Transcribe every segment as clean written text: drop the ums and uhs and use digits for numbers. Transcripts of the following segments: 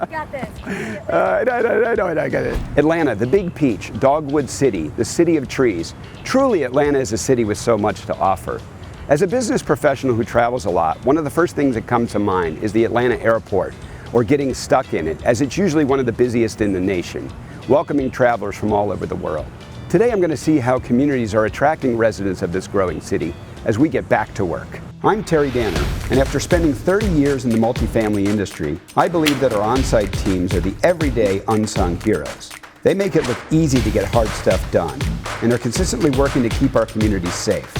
Got this. I got it. Atlanta, the big peach, Dogwood City, the city of trees. Truly, Atlanta is a city with so much to offer. As a business professional who travels a lot, one of the first things that comes to mind is the Atlanta airport, or getting stuck in it, as it's usually one of the busiest in the nation, welcoming travelers from all over the world. Today I'm going to see how communities are attracting residents of this growing city as we get back to work. I'm Terry Danner, and after spending 30 years in the multifamily industry, I believe that our on-site teams are the everyday unsung heroes. They make it look easy to get hard stuff done, and are consistently working to keep our communities safe.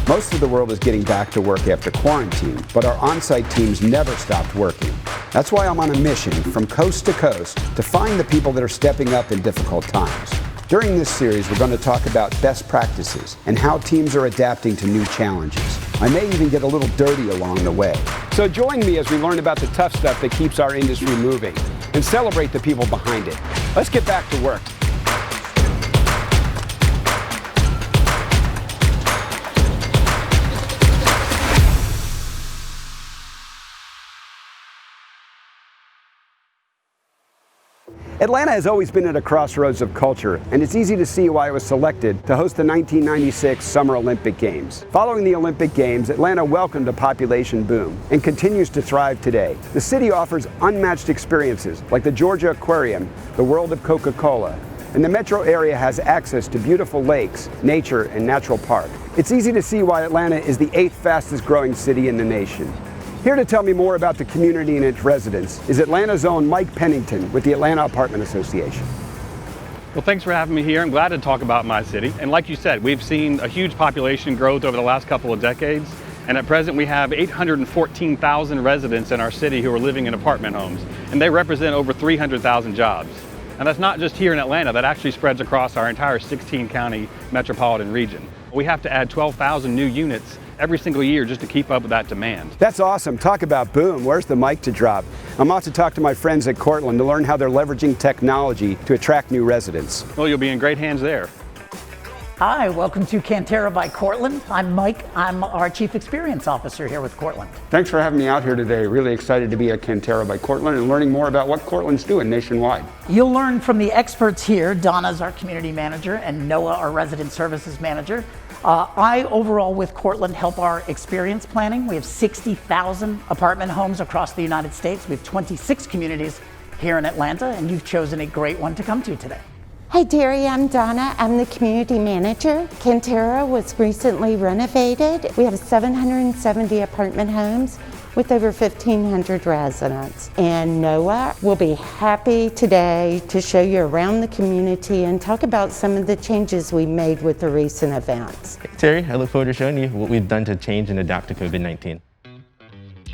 Most of the world is getting back to work after quarantine, but our on-site teams never stopped working. That's why I'm on a mission from coast to coast to find the people that are stepping up in difficult times. During this series, we're going to talk about best practices and how teams are adapting to new challenges. I may even get a little dirty along the way. So join me as we learn about the tough stuff that keeps our industry moving and celebrate the people behind it. Let's get back to work. Atlanta has always been at a crossroads of culture, and it's easy to see why it was selected to host the 1996 Summer Olympic Games. Following the Olympic Games, Atlanta welcomed a population boom and continues to thrive today. The city offers unmatched experiences like the Georgia Aquarium, the World of Coca-Cola, and the metro area has access to beautiful lakes, nature, and natural park. It's easy to see why Atlanta is the 8th fastest growing city in the nation. Here to tell me more about the community and its residents is Atlanta's own Mike Pennington with the Atlanta Apartment Association. Well, thanks for having me here. I'm glad to talk about my city. And like you said, we've seen a huge population growth over the last couple of decades. And at present, we have 814,000 residents in our city who are living in apartment homes. And they represent over 300,000 jobs. And that's not just here in Atlanta, that actually spreads across our entire 16-county metropolitan region. We have to add 12,000 new units every single year just to keep up with that demand. That's awesome. Talk about boom. Where's the mic to drop? I'm off to talk to my friends at Cortland to learn how they're leveraging technology to attract new residents. Well, you'll be in great hands there. Hi, welcome to Cantera by Cortland. I'm Mike. I'm our Chief Experience Officer here with Cortland. Thanks for having me out here today. Really excited to be at Cantera by Cortland and learning more about what Cortland's doing nationwide. You'll learn from the experts here. Donna's our Community Manager and Noah, our Resident Services Manager. I overall with Cortland help our experience planning. We have 60,000 apartment homes across the United States. We have 26 communities here in Atlanta, and you've chosen a great one to come to today. Hi Terry, I'm Donna. I'm the Community Manager. Cantera was recently renovated. We have 770 apartment homes with over 1,500 residents. And Noah will be happy today to show you around the community and talk about some of the changes we made with the recent events. Hey, Terry, I look forward to showing you what we've done to change and adapt to COVID-19.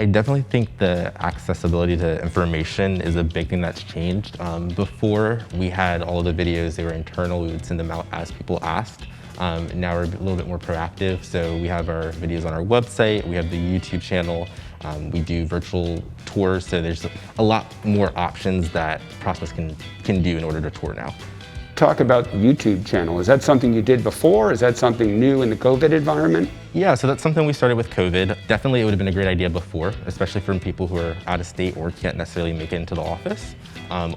I definitely think the accessibility to information is a big thing that's changed. Before, we had all of the videos, they were internal, we would send them out as people asked. Now we're a little bit more proactive, so we have our videos on our website, we have the YouTube channel, we do virtual tours, so there's a lot more options that prospects can do in order to tour now. Talk about YouTube channel. Is that something you did before? Is that something new in the COVID environment? Yeah, so that's something we started with COVID. Definitely it would have been a great idea before, especially from people who are out of state or can't necessarily make it into the office,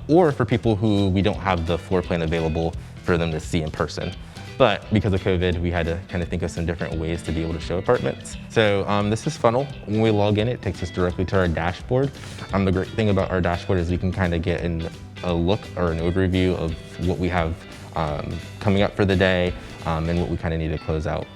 or for people who we don't have the floor plan available for them to see in person. But because of COVID, we had to kind of think of some different ways to be able to show apartments. So this is Funnel. When we log in, it takes us directly to our dashboard. The great thing about our dashboard is we can kind of get a look or an overview of what we have coming up for the day and what we kind of need to close out.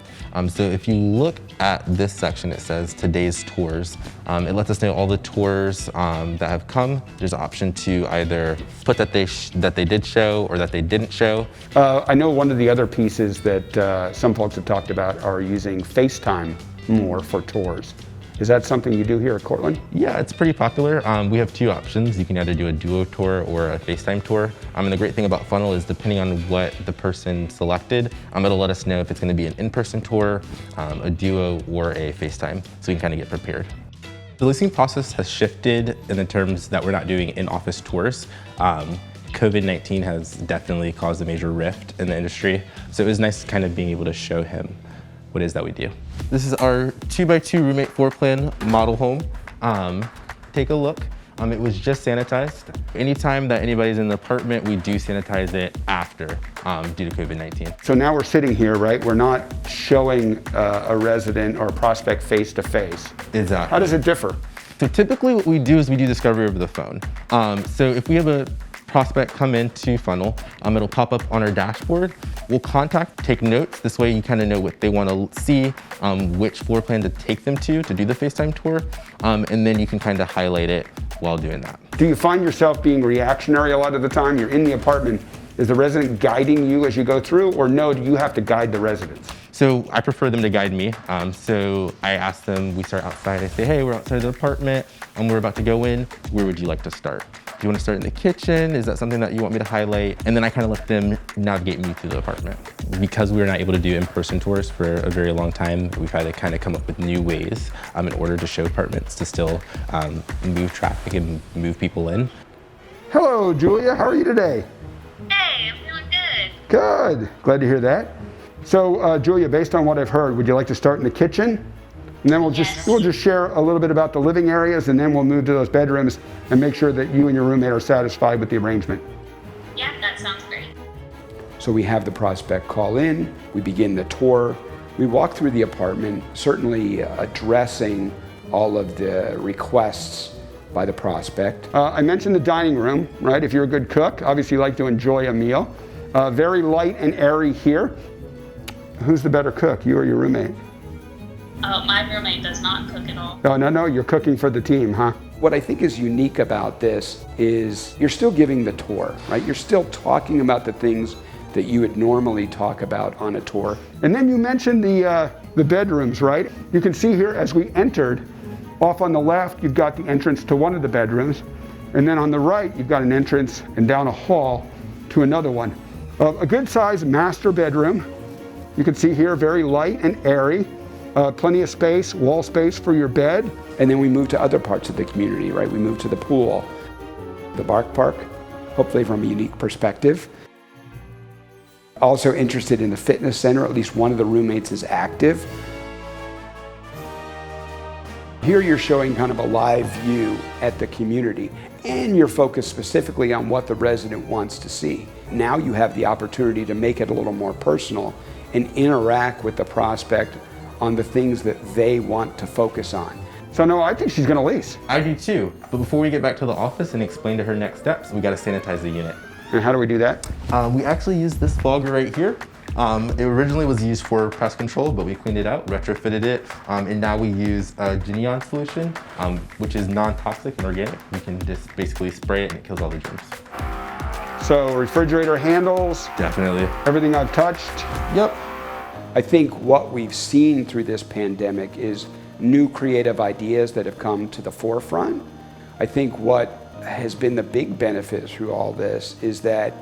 So if you look at this section, it says today's tours. It lets us know all the tours that have come. There's an option to either put that they did show or that they didn't show. I know one of the other pieces that some folks have talked about are using Facetime more for tours. Is that something you do here at Cortland? Yeah, it's pretty popular. We have two options. You can either do a duo tour or a FaceTime tour. And the great thing about Funnel is depending on what the person selected, it'll let us know if it's gonna be an in-person tour, a duo, or a FaceTime, so we can kind of get prepared. The leasing process has shifted in the terms that we're not doing in-office tours. COVID-19 has definitely caused a major rift in the industry, so it was nice kind of being able to show him what it is that we do. This is our 2x2 roommate floor plan model home. Take a look. It was just sanitized. Anytime that anybody's in the apartment, we do sanitize it after due to COVID-19. So now we're sitting here, right? We're not showing a resident or a prospect face to face. Exactly. How does it differ? So typically what we do is we do discovery over the phone. So if we have a prospect come into funnel, it'll pop up on our dashboard. We'll contact, take notes. This way you kind of know what they want to see, which floor plan to take them to do the Facetime tour, and then you can kind of highlight it while doing that. Do you find yourself being reactionary a lot of the time? You're in the apartment. Is the resident guiding you as you go through, or no, do you have to guide the residents? So I prefer them to guide me. So I ask them, we start outside, I say, hey, we're outside the apartment, and we're about to go in. Where would you like to start? Do you want to start in the kitchen? Is that something that you want me to highlight? And then I kind of let them navigate me through the apartment. Because we were not able to do in-person tours for a very long time, we've had to kind of come up with new ways in order to show apartments to still move traffic and move people in. Hello, Julia. How are you today? Hey, I'm feeling good. Good. Glad to hear that. So, Julia, based on what I've heard, would you like to start in the kitchen? And then we'll just share a little bit about the living areas, and then we'll move to those bedrooms and make sure that you and your roommate are satisfied with the arrangement. Yeah, that sounds great. So we have the prospect call in, we begin the tour, we walk through the apartment, certainly addressing all of the requests by the prospect. I mentioned the dining room, right? If you're a good cook, obviously you like to enjoy a meal. Very light and airy here. Who's the better cook, you or your roommate? My roommate does not cook at all. Oh, no, you're cooking for the team, huh? What I think is unique about this is you're still giving the tour, right? You're still talking about the things that you would normally talk about on a tour. And then you mentioned the bedrooms, right? You can see here as we entered, off on the left, you've got the entrance to one of the bedrooms. And then on the right, you've got an entrance and down a hall to another one. A good sized master bedroom. You can see here, very light and airy. Plenty of space, wall space for your bed. And then we move to other parts of the community, right? We move to the pool, the bark park, hopefully from a unique perspective. Also interested in the fitness center, at least one of the roommates is active. Here you're showing kind of a live view at the community, and you're focused specifically on what the resident wants to see. Now you have the opportunity to make it a little more personal and interact with the prospect on the things that they want to focus on. So no, I think she's gonna lease. I do too, but before we get back to the office and explain to her next steps, we gotta sanitize the unit. And how do we do that? We actually use this fogger right here. It originally was used for pest control, but we cleaned it out, retrofitted it, and now we use a Geneon solution, which is non-toxic and organic. We can just basically spray it and it kills all the germs. So refrigerator handles. Definitely. Everything I've touched. Yep. I think what we've seen through this pandemic is new creative ideas that have come to the forefront. I think what has been the big benefit through all this is that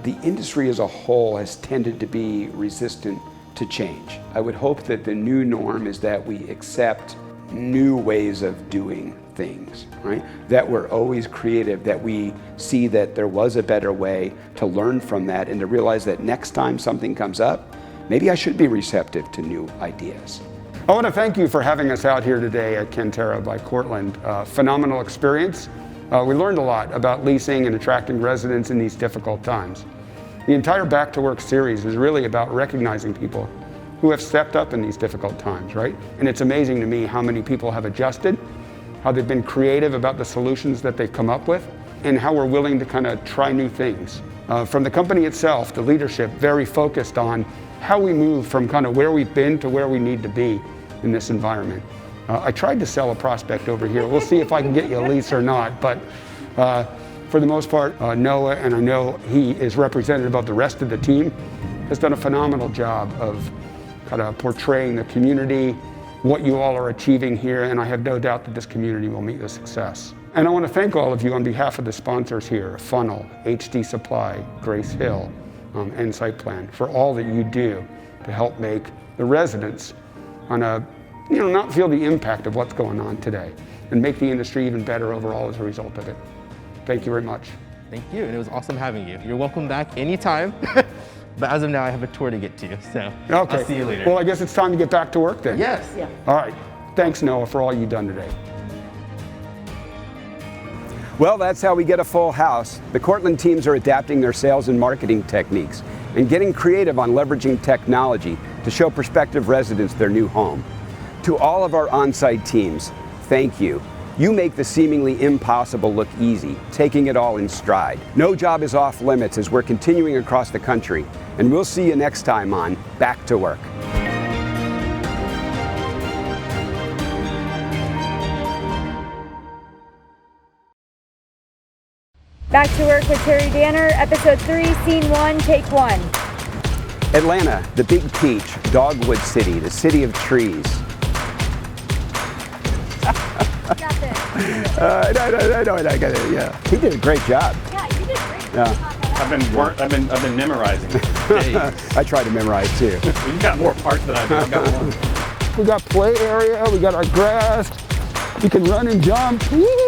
the industry as a whole has tended to be resistant to change. I would hope that the new norm is that we accept new ways of doing things, right? That we're always creative, that we see that there was a better way, to learn from that and to realize that next time something comes up, maybe I should be receptive to new ideas. I want to thank you for having us out here today at Cantera by Cortland. Phenomenal experience. We learned a lot about leasing and attracting residents in these difficult times. The entire Back to Work series is really about recognizing people who have stepped up in these difficult times, right? And it's amazing to me how many people have adjusted, how they've been creative about the solutions that they've come up with, and how we're willing to kind of try new things. From the company itself, the leadership, very focused on how we move from kind of where we've been to where we need to be in this environment. I tried to sell a prospect over here. We'll see if I can get you a lease or not, but for the most part, Noah, and I know he is representative of the rest of the team, has done a phenomenal job of kind of portraying the community, what you all are achieving here, and I have no doubt that this community will meet with success. And I want to thank all of you on behalf of the sponsors here, Funnel, HD Supply, Grace Hill, and Site Plan, for all that you do to help make the residents not feel the impact of what's going on today and make the industry even better overall as a result of it. Thank you very much. Thank you, and it was awesome having you. You're welcome back anytime. But as of now, I have a tour to get to, so okay. I'll see you later. Well, I guess it's time to get back to work then. Yes. Yeah. All right. Thanks, Noah, for all you've done today. Well, that's how we get a full house. The Cortland teams are adapting their sales and marketing techniques and getting creative on leveraging technology to show prospective residents their new home. To all of our on-site teams, thank you. You make the seemingly impossible look easy, taking it all in stride. No job is off limits as we're continuing across the country, and we'll see you next time on Back to Work. Back to Work with Terry Danner, Episode 3, Scene 1, Take 1. Atlanta, the Big Peach, Dogwood City, the city of trees. You got this. I got it, yeah. He did a great job. Yeah, you did great. Yeah. I've been memorizing. I tried to memorize too. You got more parts than I do. I've got one. We got play area, we got our grass, we can run and jump. Woo!